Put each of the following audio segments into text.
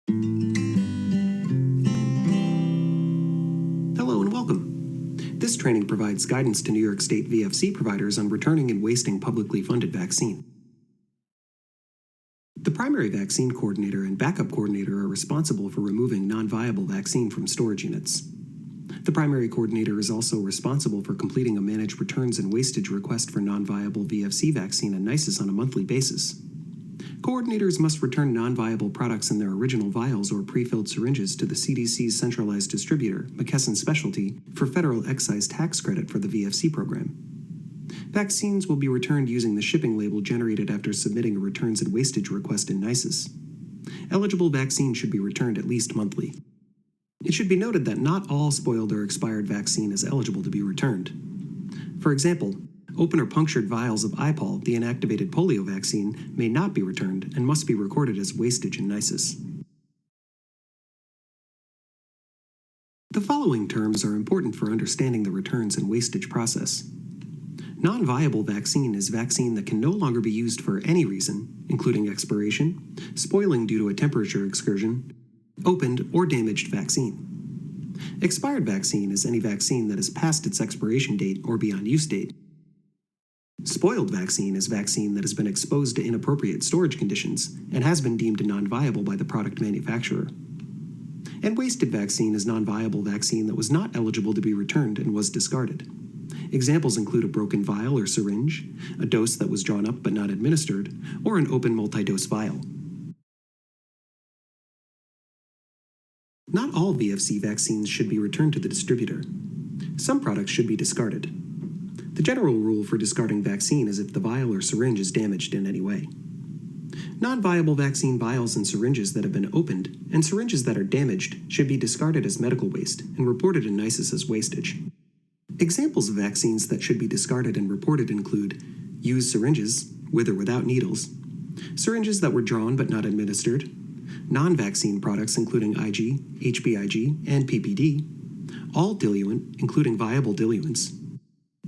Hello and welcome. This training provides guidance to New York State VFC providers on returning and wasting publicly funded vaccine. The primary vaccine coordinator and backup coordinator are responsible for removing non-viable vaccine from storage units. The primary coordinator is also responsible for completing a managed returns and wastage request for non-viable VFC vaccine and NYSIIS on a monthly basis. Coordinators must return non-viable products in their original vials or pre-filled syringes to the CDC's centralized distributor, McKesson Specialty, for federal excise tax credit for the VFC program. Vaccines will be returned using the shipping label generated after submitting a returns and wastage request in NYSIIS. Eligible vaccine should be returned at least monthly. It should be noted that not all spoiled or expired vaccine is eligible to be returned. For example, open or punctured vials of IPOL, the inactivated polio vaccine, may not be returned and must be recorded as wastage in NYSIIS. The following terms are important for understanding the returns and wastage process. Non-viable vaccine is vaccine that can no longer be used for any reason, including expiration, spoiling due to a temperature excursion, opened or damaged vaccine. Expired vaccine is any vaccine that is past its expiration date or beyond use date. Spoiled vaccine is vaccine that has been exposed to inappropriate storage conditions and has been deemed non-viable by the product manufacturer. And wasted vaccine is non-viable vaccine that was not eligible to be returned and was discarded. Examples include a broken vial or syringe, a dose that was drawn up but not administered, or an open multi-dose vial. Not all VFC vaccines should be returned to the distributor. Some products should be discarded. The general rule for discarding vaccine is if the vial or syringe is damaged in any way. Non-viable vaccine vials and syringes that have been opened and syringes that are damaged should be discarded as medical waste and reported in NYSIIS as wastage. Examples of vaccines that should be discarded and reported include used syringes, with or without needles, syringes that were drawn but not administered, non-vaccine products including IG, HBIG, and PPD, all diluent, including viable diluents,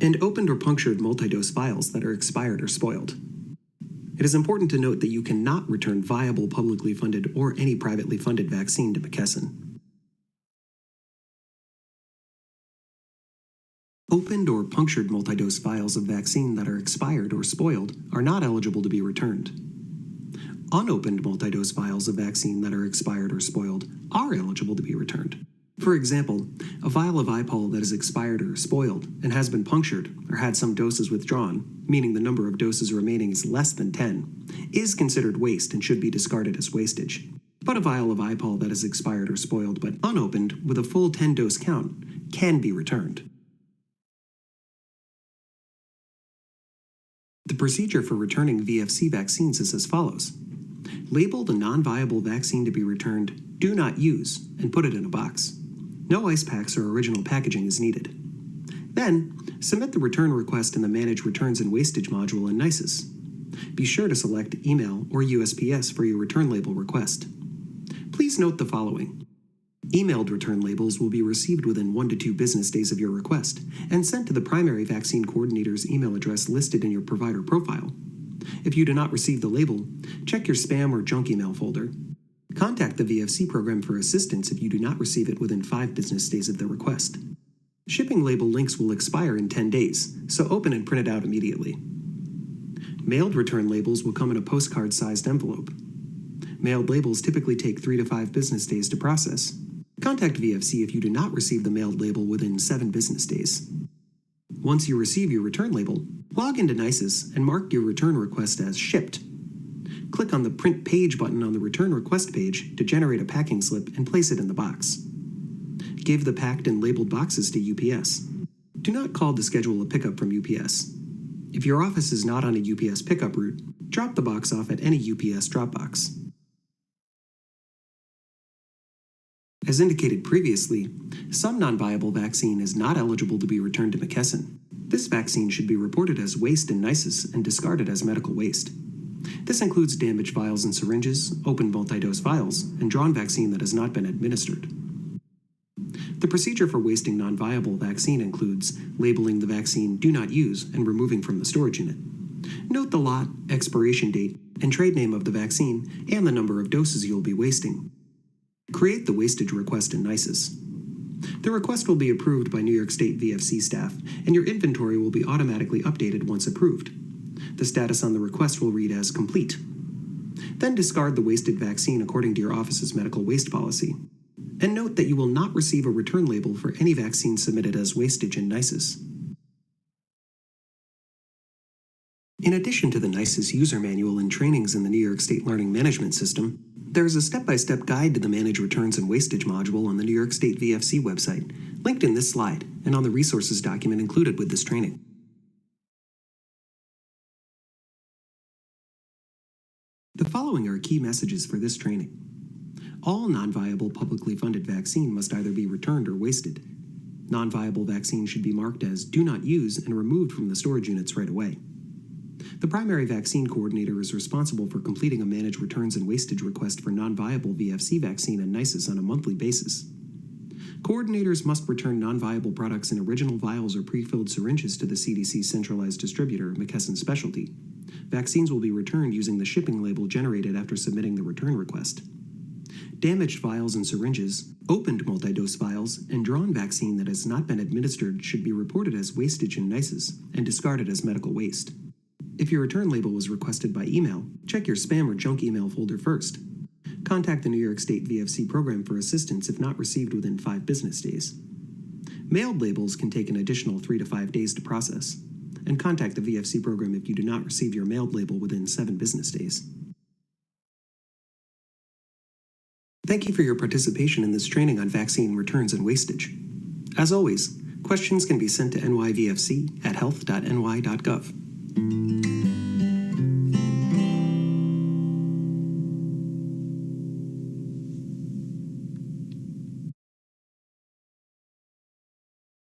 and opened or punctured multi-dose vials that are expired or spoiled. It is important to note that you cannot return viable publicly funded or any privately funded vaccine to McKesson. Opened or punctured multi-dose vials of vaccine that are expired or spoiled are not eligible to be returned. Unopened multi-dose vials of vaccine that are expired or spoiled are eligible to be returned. For example, a vial of IPOL that is expired or spoiled and has been punctured or had some doses withdrawn, meaning the number of doses remaining is less than 10, is considered waste and should be discarded as wastage. But a vial of IPOL that is expired or spoiled but unopened with a full 10-dose count can be returned. The procedure for returning VFC vaccines is as follows. Label the non-viable vaccine to be returned, do not use, and put it in a box. No ice packs or original packaging is needed. Then, submit the return request in the Manage Returns and Wastage module in NYSIIS. Be sure to select Email or USPS for your return label request. Please note the following. Emailed return labels will be received within 1 to 2 business days of your request and sent to the primary vaccine coordinator's email address listed in your provider profile. If you do not receive the label, check your spam or junk email folder. Contact the VFC program for assistance if you do not receive it within 5 business days of the request. Shipping label links will expire in 10 days, so open and print it out immediately. Mailed return labels will come in a postcard-sized envelope. Mailed labels typically take 3 to 5 business days to process. Contact VFC if you do not receive the mailed label within 7 business days. Once you receive your return label, log into NYSIIS and mark your return request as shipped. Click on the Print Page button on the return request page to generate a packing slip and place it in the box. Give the packed and labeled boxes to UPS. Do not call to schedule a pickup from UPS. If your office is not on a UPS pickup route, drop the box off at any UPS drop box. As indicated previously, some non-viable vaccine is not eligible to be returned to McKesson. This vaccine should be reported as waste in NYSIIS and discarded as medical waste. This includes damaged vials and syringes, open multi-dose vials, and drawn vaccine that has not been administered. The procedure for wasting non-viable vaccine includes labeling the vaccine "Do Not Use" and removing from the storage unit. Note the lot, expiration date, and trade name of the vaccine and the number of doses you will be wasting. Create the wastage request in NYSIIS. The request will be approved by New York State VFC staff, and your inventory will be automatically updated once approved. The status on the request will read as complete. Then discard the wasted vaccine according to your office's medical waste policy. And note that you will not receive a return label for any vaccine submitted as wastage in NYSIIS. In addition to the NYSIIS user manual and trainings in the New York State Learning Management System, there is a step-by-step guide to the Manage Returns and Wastage module on the New York State VFC website, linked in this slide and on the resources document included with this training. The following are key messages for this training. All non-viable publicly funded vaccine must either be returned or wasted. Non-viable vaccine should be marked as Do Not Use and removed from the storage units right away. The primary vaccine coordinator is responsible for completing a Manage Returns and Wastage request for non-viable VFC vaccine and NYSIIS on a monthly basis. Coordinators must return non-viable products in original vials or pre-filled syringes to the CDC centralized distributor, McKesson Specialty. Vaccines will be returned using the shipping label generated after submitting the return request. Damaged vials and syringes, opened multi-dose vials, and drawn vaccine that has not been administered should be reported as wastage in NYSIIS and discarded as medical waste. If your return label was requested by email, check your spam or junk email folder first. Contact the New York State VFC program for assistance if not received within 5 business days. Mailed labels can take an additional 3 to 5 days to process, and contact the VFC program if you do not receive your mailed label within 7 business days. Thank you for your participation in this training on vaccine returns and wastage. As always, questions can be sent to nyvfc@health.ny.gov.